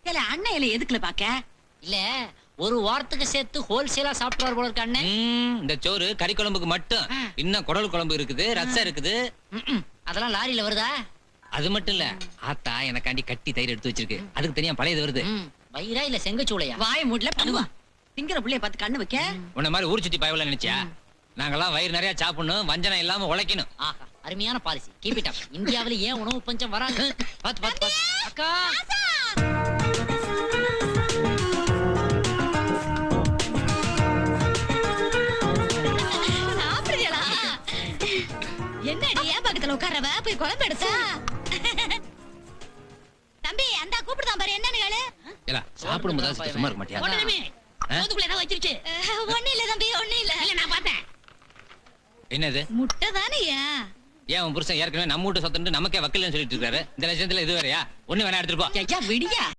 இல்ல அண்ணன் இலை எதுக்குல பாக்க? இல்ல ஒரு வாரத்துக்கு சேர்த்து ஹோல்சேலா சாப்பிட்டுவார் போல இருக்க அண்ணன். இந்த சோறு கறி குழம்புக்கு மட்டும். இன்னும் குடல் குழம்பு இருக்குது, ரசம் இருக்குது. அதெல்லாம் லாரியில வருதா? அது மட்டும் இல்ல, ஆத்தா எனக்காண்டி கட்டி தயிர் எடுத்து வச்சிருக்கு. அதுக்கு தனியா பழையது வருது. வயிறா இல்ல செங்கச்சூளையா? வாய மூடல பண்ணுவா. திங்கிற புள்ளைய பார்த்து கண்ணு வைக்க. உன்ன மாதிரி ஊர் சுத்தி பயவல நினைச்சியா? நாங்கெல்லாம் வயிறு நிறைய சாப்பிடணும், வஞ்சனம் இல்லாம உழைக்கணும். ஆஹா, அருமையான பாலிசி. Keep it up. இந்தியாவில ஏன் உணவு பஞ்சம் வராது? பாத்து பாத்து பாத்து. அக்கா சாப்பிடுறீங்களா? என்னடி ஏன் பக்கத்துல உட்காரவ? போய் குழம்பு எடுத்தா. தம்பி அந்த கூப்பிடுதான் பாரு, என்னன்னு கேளு. ஏலா சாப்பிடும் போது சும்மா இருக்க மாட்டியா? ஒண்ணுமே மோதுக்குள்ள ஏதாவது வச்சிருச்சு. ஒண்ணு இல்ல தம்பி, ஒண்ணு இல்ல. இல்ல நான் பார்த்தேன். என்னது? முட்டை தானேயா? ஏன் உன் புருஷன் ஏற்கனவே நம்ம வீட்டு சொத்துட்டு நமக்கே வக்கீல்னு சொல்லிட்டு இருக்காரு. இந்த லட்சத்துல இது வேறயா? ஒண்ணு வேணா எடுத்துட்டு போ. ஐயா விடியா.